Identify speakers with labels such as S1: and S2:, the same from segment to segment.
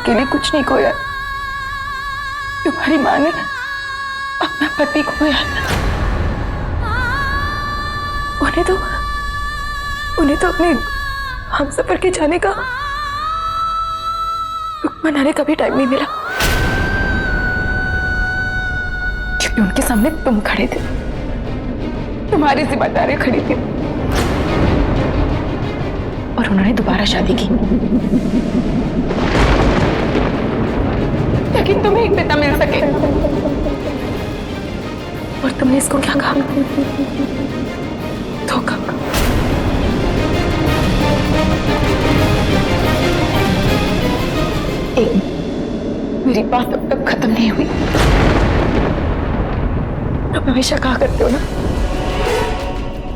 S1: के लिए कुछ नहीं खोया। तुम्हारी माँ ने अपना पति खोया। उन्हें तो अपने हमसफर के जाने का दुख मनाने का भी टाइम नहीं मिला, क्योंकि उनके सामने तुम खड़े थे, तुम्हारी जिम्मेदारियां खड़ी थी, और उन्होंने दोबारा शादी की ताकि तुम्हें एक पिता मिल सके। और तुमने इसको क्या कहा? धोखा। मेरी बात अब तक खत्म नहीं हुई। तुम हमेशा कहा करते हो ना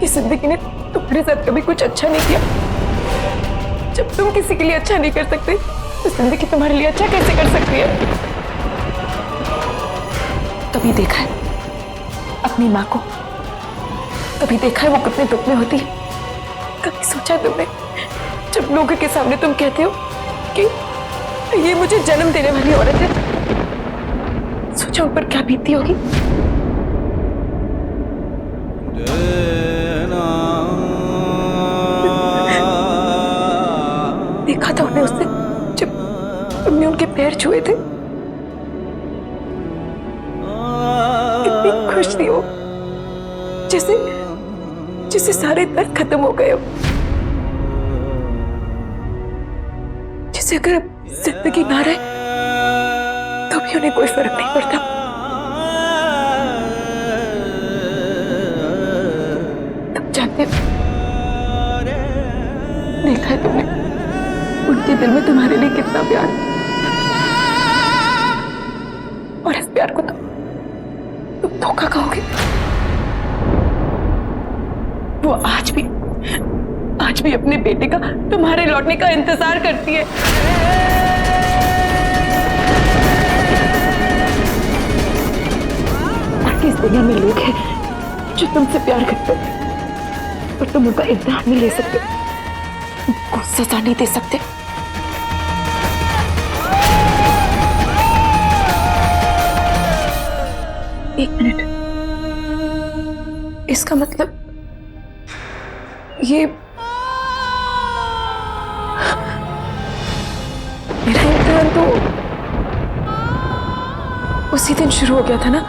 S1: कि जिंदगी ने तुम्हारे साथ कभी कुछ अच्छा नहीं किया। जब तुम किसी के लिए अच्छा नहीं कर सकते तो जिंदगी तुम्हारे लिए अच्छा कैसे कर सकती है? कभी देखा है अपनी माँ को? कभी देखा है वो कितने दुख में होती है? कभी सोचा तुमने जब लोगों के सामने तुम कहते हो कि ये मुझे जन्म देने वाली औरत है, सोचा ऊपर क्या बीतती होगी? देखा था उन्हें उससे जब तुमने उनके पैर छुए थे, कितनी खुश थी वो, जैसे सारे दर्द खत्म हो गए हो, जैसे अगर अब जिंदगी ना रहे तो भी उन्हें कोई फर्क नहीं पड़ता। तुम जानते हो, देखा है तुमने उनके दिल में तुम्हारे लिए कितना प्यार, और इस प्यार को तुम धोखा कहोगे? वो आज भी अपने बेटे का तुम्हारे लौटने का इंतजार करती है। बाकी इस दुनिया में लोग हैं जो तुमसे प्यार करते हैं, और तुम उनका इम्तिहान नहीं ले सकते, उनको सजा नहीं दे सकते। एक मिनट, इसका मतलब ये मेरा इम्तिहान तो उसी दिन शुरू हो गया था ना,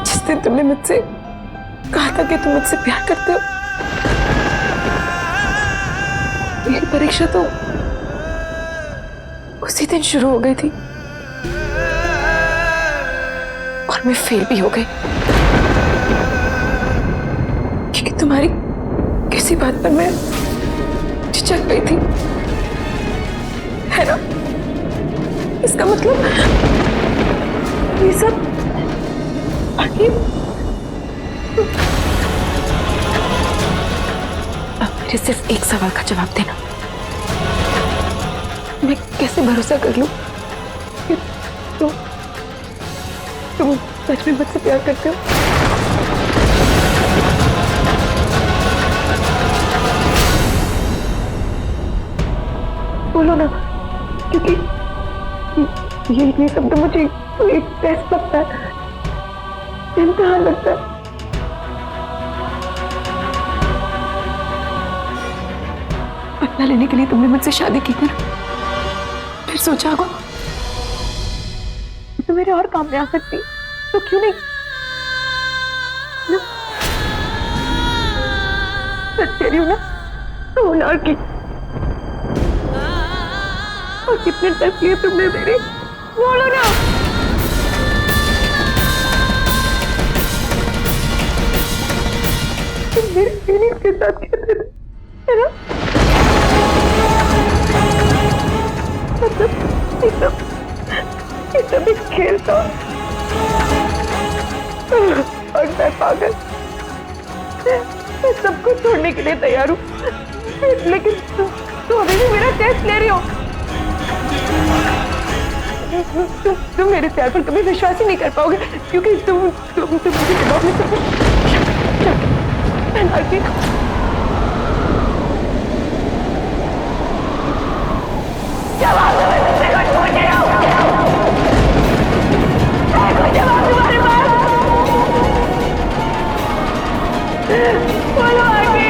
S1: जिस दिन तुमने मुझसे कहा था कि तुम मुझसे प्यार करते हो। मेरी परीक्षा तो उसी दिन शुरू हो गई थी, और मैं फेल भी हो गई, क्योंकि तुम्हारी किसी बात पर मैं झिझक गई थी, है ना? इसका मतलब ये सब आखिर। अब मेरे सिर्फ एक सवाल का जवाब देना, मैं कैसे भरोसा कर लूं कि तुम सच में मुझसे प्यार करते हो? बोलो ना, क्योंकि ये सब तो मुझे एक टेस्ट लगता है, इम्तिहान लगता है। बदला लेने के लिए तुमने मुझसे शादी की थी ना, फिर सोचा होगा तो मेरे और काम में आ सकती, तो क्यों नहीं? सच कह रही हूँ ना, तो लड़की और कितने टेस्ट लिए तुमने मेरे? बोलो ना। तुम मेरे फीलिंग्स के साथ खेलते थे, है ना? मतलब ये सब एक खेल था, और मैं पागल, मैं सब कुछ छोड़ने के लिए तैयार हूँ, लेकिन तुम अभी भी मेरा टेस्ट ले रही हो। तुम मेरे प्यार पर कभी विश्वास ही नहीं कर पाओगे, क्योंकि तुम मुझे दबाव में सब जवाब दो, मैं तुमसे कुछ पूछ रहा हूँ। कोई जवाब तुम्हारे पास? बोलो आगे।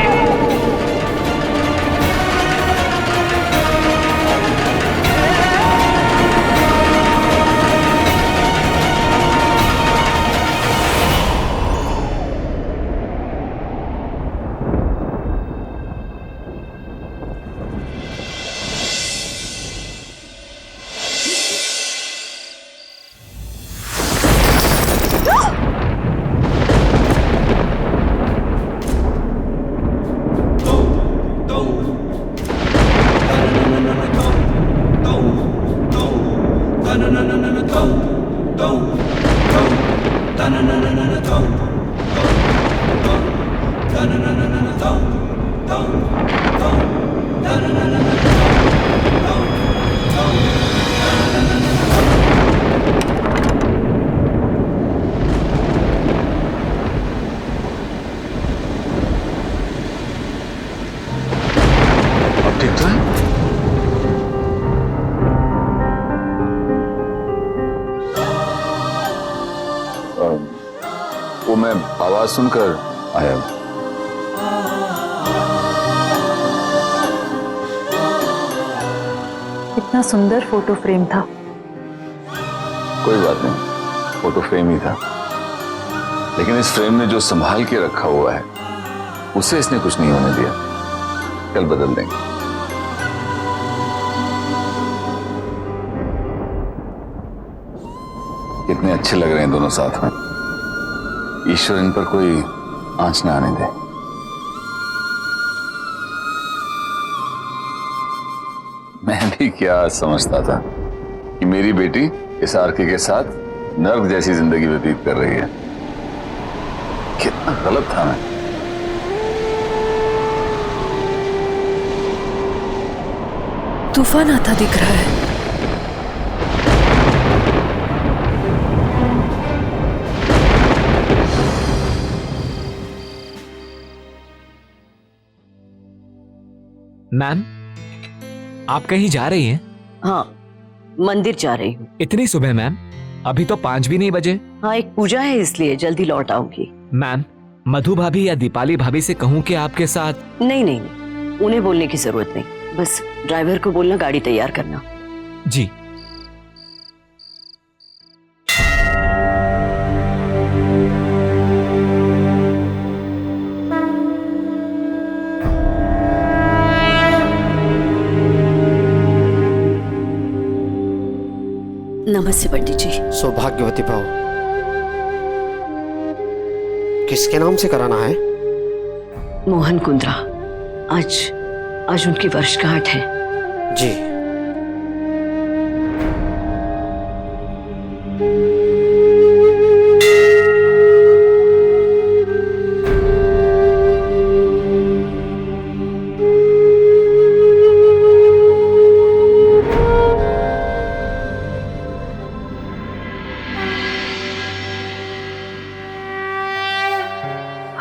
S2: ठीक तो है? वो मैं आवाज सुनकर आया।
S1: इतना सुंदर फोटो फ्रेम था।
S2: कोई बात नहीं, फोटो फ्रेम ही था, लेकिन इस फ्रेम ने जो संभाल के रखा हुआ है उसे इसने कुछ नहीं होने दिया। कल बदल देंगे। कितने अच्छे लग रहे हैं दोनों साथ में। ईश्वर इन पर कोई आंच ना आने दे। मैं भी क्या समझता था कि मेरी बेटी इस आरके के साथ नर्क जैसी जिंदगी व्यतीत कर रही है। कितना गलत था मैं।
S1: तूफान आता दिख रहा है।
S3: मैम, आप कहीं जा रही हैं?
S4: हाँ, मंदिर जा रही हूँ।
S3: इतनी सुबह मैम? अभी तो 5 भी नहीं बजे।
S4: हाँ, एक पूजा है इसलिए जल्दी लौट आऊंगी।
S3: मैम, मधु भाभी या दीपाली भाभी से कहूँ कि आपके साथ?
S4: नहीं नहीं नहीं, उन्हें बोलने की जरूरत नहीं। बस ड्राइवर को बोलना गाड़ी तैयार करना।
S3: जी।
S4: नमस्ते पंडित जी।
S5: सौभाग्यवती भाव। किसके नाम से कराना है?
S4: मोहन कुंद्रा। आज उनकी वर्षगांठ है।
S5: जी।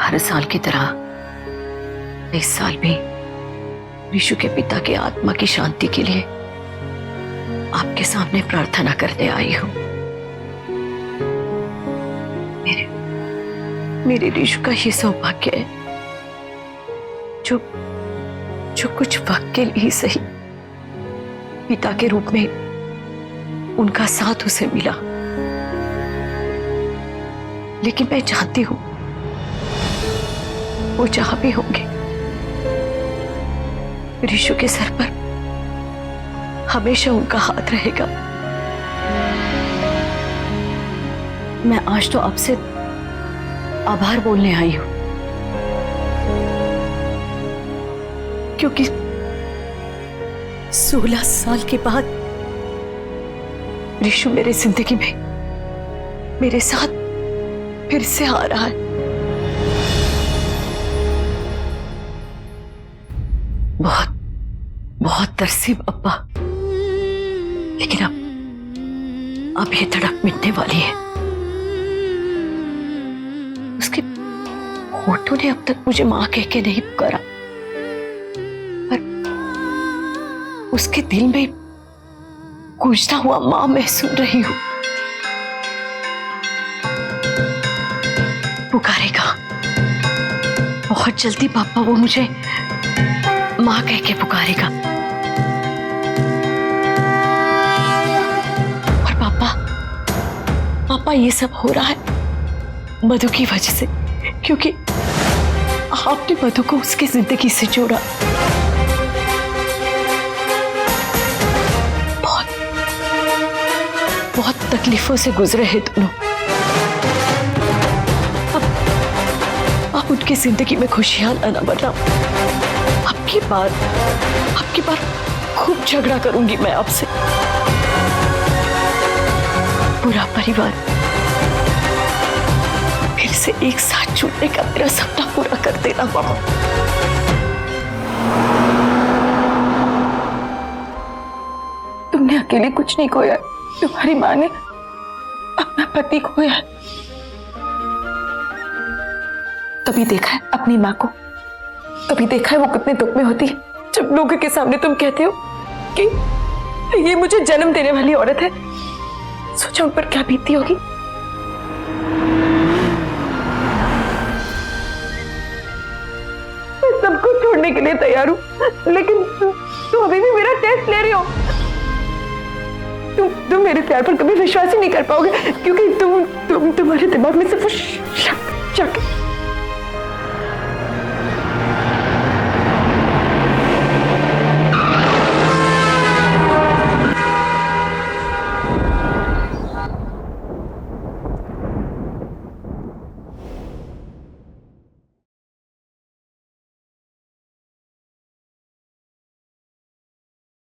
S4: हर साल की तरह इस साल भी ऋषु के पिता की आत्मा की शांति के लिए आपके सामने प्रार्थना करने आई हूं। मेरे ऋषु का ये सौभाग्य है जो कुछ वक्त के लिए ही सही पिता के रूप में उनका साथ उसे मिला। लेकिन मैं चाहती हूं वो जहां भी होंगे ऋषु के सर पर हमेशा उनका हाथ रहेगा। मैं आज तो आपसे आभार बोलने आई हूं, क्योंकि 16 साल के बाद ऋषु मेरे जिंदगी में मेरे साथ फिर से आ रहा है। बहुत बहुत तरसीब अब्बा, लेकिन अब ये तड़प मिटने वाली है। उसके होठों ने अब तक मुझे मां कह के नहीं पुकारा, पर उसके दिल में गूंजता हुआ मां मैं सुन रही हूं। पुकारेगा, बहुत जल्दी पापा वो मुझे मां कह के पुकारेगा। और पापा ये सब हो रहा है मधु की वजह से, क्योंकि आपने मधु को उसकी जिंदगी से जोड़ा। बहुत तकलीफों से गुजरे हैं दोनों। अब उनकी जिंदगी में खुशियां लाना बना। आपकी बार खूब झगड़ा करूंगी मैं आपसे। पूरा परिवार फिर से एक साथ जुड़ने का मेरा सपना पूरा कर देना मामा।
S1: तुमने अकेले कुछ नहीं खोया, तुम्हारी माँ ने अपना पति खोया है। कभी देखा है अपनी माँ को? कभी देखा है वो कितने दुख में होती है जब लोगों के सामने तुम कहते हो कि ये मुझे जन्म देने वाली औरत है? सोचा उन पर क्या बीतती होगी। मैं सब कुछ छोड़ने के लिए तैयार हूं, लेकिन तुम अभी भी मेरा टेस्ट ले रही हो। तुम मेरे प्यार पर कभी विश्वास ही नहीं कर पाओगे, क्योंकि तुम्हारे दिमाग में सिर्फ शक